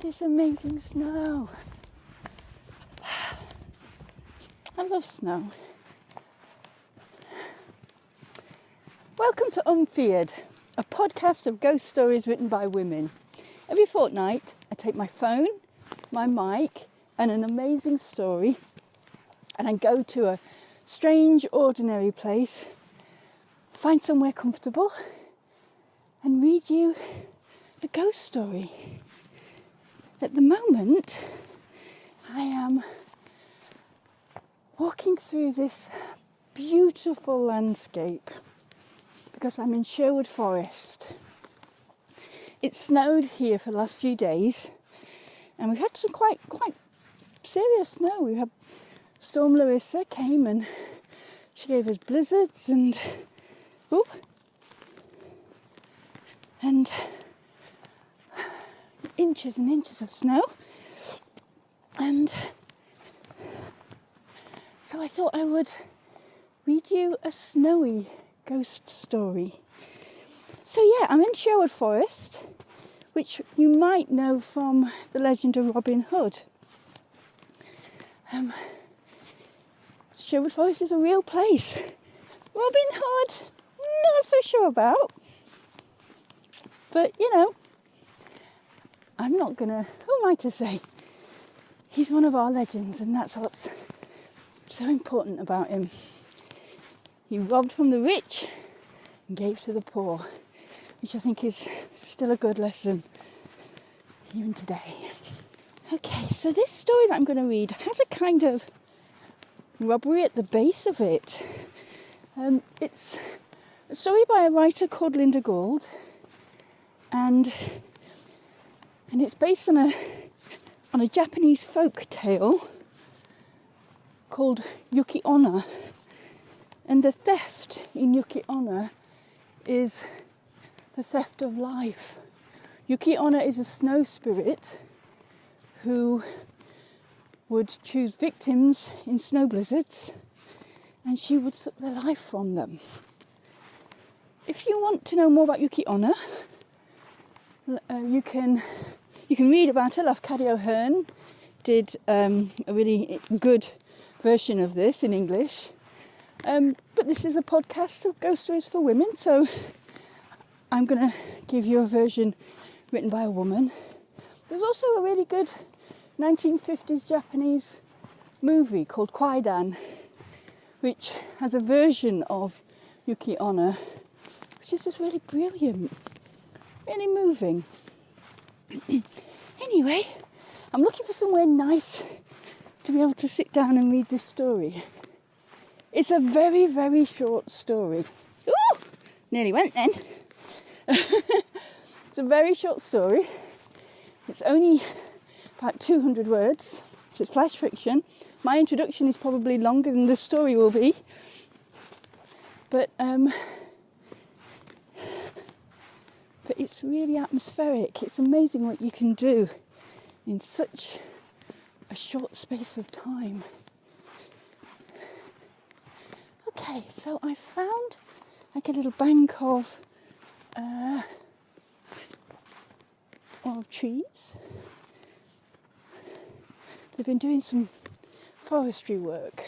this amazing snow. I love snow. Welcome to Unfeared, a podcast of ghost stories written by women. Every fortnight, I take my phone, my mic, and an amazing story, and I go to a strange, ordinary place, find somewhere comfortable, and read you a ghost story. At the moment, I am walking through this beautiful landscape because I'm in Sherwood Forest. It snowed here for the last few days, and we've had some quite serious snow. We had Storm Larissa came and she gave us blizzards and inches and inches of snow. And so I thought I would read you a snowy ghost story. So yeah, I'm in Sherwood Forest, which you might know from the legend of Robin Hood. Sherwood Forest is a real place. Robin Hood, not so sure about. But, I'm not gonna, who am I to say? He's one of our legends, and that's what's so important about him. He robbed from the rich and gave to the poor, which I think is still a good lesson even today. Okay, so this story that I'm going to read has a kind of robbery at the base of it. It's a story by a writer called Linda A Gould, and it's based on a Japanese folk tale called Yuki-Onna. And the theft in Yuki-Onna is the theft of life. Yuki-Onna is a snow spirit who would choose victims in snow blizzards, and she would suck their life from them. If you want to know more about Yuki-Onna, you can read about her. Lafcadio O'Hearn did a really good version of this in English. But this is a podcast of ghost stories for women, so I'm going to give you a version written by a woman. There's also a really good 1950s Japanese movie called Kwaidan, which has a version of Yuki-Onna, which is just really brilliant, really moving. Anyway, I'm looking for somewhere nice to be able to sit down and read this story. It's a very, very short story. Ooh! Nearly went then. It's a very short story. It's only about 200 words, so it's flash fiction. My introduction is probably longer than the story will be. But it's really atmospheric. It's amazing what you can do in such a short space of time. Okay, so I found like a little bank of trees. They've been doing some forestry work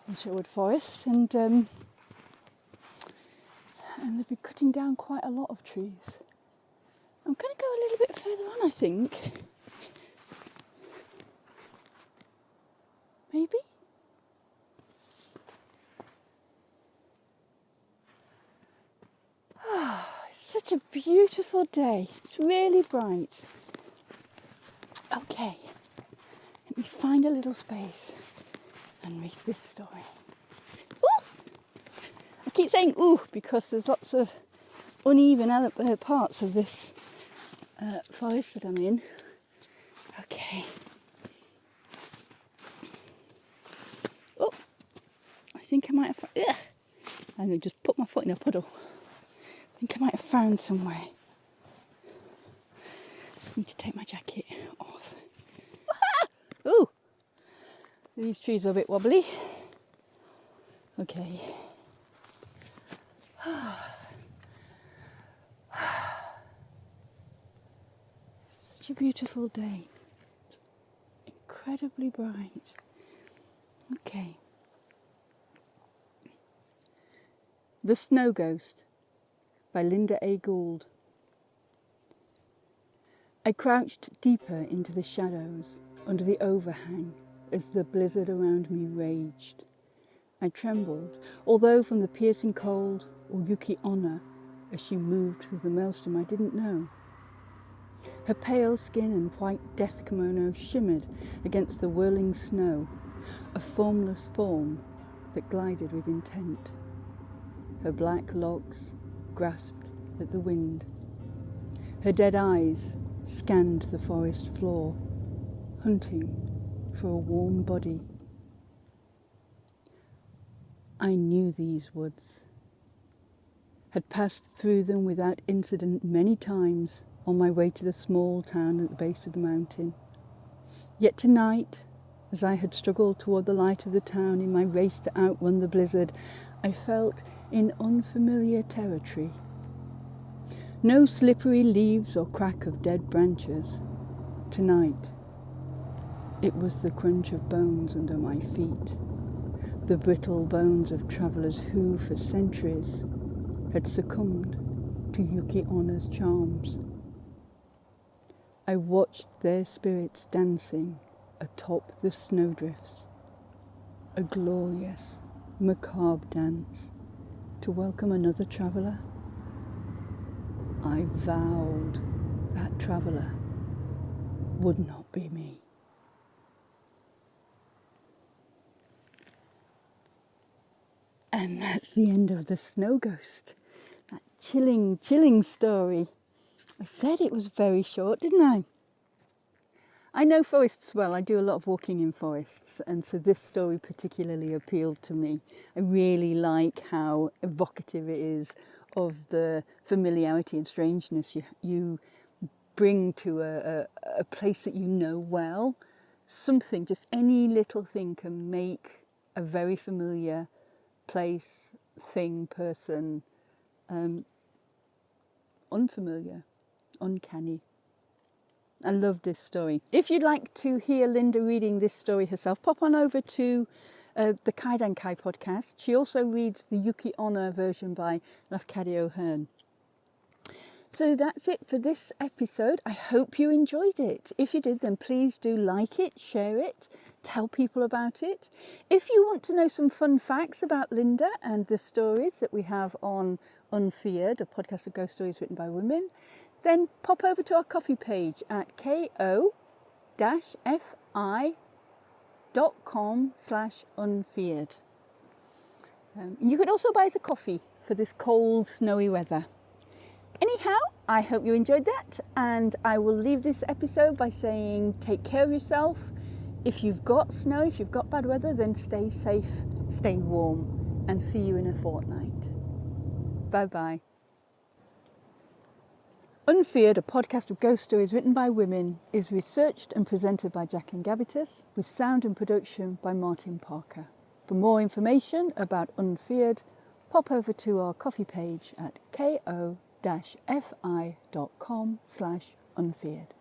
in Sherwood Forest, and they've been cutting down quite a lot of trees. I'm going to go a little bit further on, I think. Maybe? It's such a beautiful day. It's really bright. Okay, let me find a little space and read this story. Ooh! I keep saying ooh because there's lots of uneven parts of this forest that I'm in. Okay. Oh, I think I might have... I'm going to just put my foot in a puddle. I think I might have found somewhere. Just need to take my jacket off. Ooh! These trees are a bit wobbly. Okay. Such a beautiful day. It's incredibly bright. Okay. The Snow Ghost by Linda A Gould. I crouched deeper into the shadows under the overhang as the blizzard around me raged. I trembled, although from the piercing cold or Yuki-Onna as she moved through the maelstrom I didn't know. Her pale skin and white death kimono shimmered against the whirling snow, a formless form that glided with intent. Her black locks grasped at the wind. Her dead eyes scanned the forest floor, hunting for a warm body. I knew these woods, had passed through them without incident many times on my way to the small town at the base of the mountain. Yet tonight, as I had struggled toward the light of the town in my race to outrun the blizzard, I felt in unfamiliar territory. No slippery leaves or crack of dead branches. Tonight, it was the crunch of bones under my feet, the brittle bones of travellers who, for centuries, had succumbed to Yuki-Onna's charms. I watched their spirits dancing atop the snowdrifts, a glorious, macabre dance to welcome another traveller. I vowed that traveller would not be me. And that's the end of The Snow Ghost. That chilling story. I said it was very short, didn't I? I know forests well. I do a lot of walking in forests, and so this story particularly appealed to me. I really like how evocative it is of the familiarity and strangeness you bring to a place that you know well. Something, just any little thing can make a very familiar place, thing, person, unfamiliar, uncanny. I love this story. If you'd like to hear Linda reading this story herself, pop on over to the Kaidan Kai podcast. She also reads the Yuki-Onna version by Lafcadio O'Hearn. So that's it for this episode. I hope you enjoyed it. If you did, then please do like it, share it, tell people about it. If you want to know some fun facts about Linda and the stories that we have on Unfeared, a podcast of ghost stories written by women, then pop over to our Kofi page at ko-fi.com/unfeared. You could also buy us a coffee for this cold, snowy weather. Anyhow, I hope you enjoyed that, and I will leave this episode by saying take care of yourself. If you've got snow, if you've got bad weather, then stay safe, stay warm, and see you in a fortnight. Bye-bye. Unfeared, a podcast of ghost stories written by women, is researched and presented by Jacqueline Gabbitas, with sound and production by Martin Parker. For more information about Unfeared, pop over to our Kofi page at ko-fi.com/unfeared.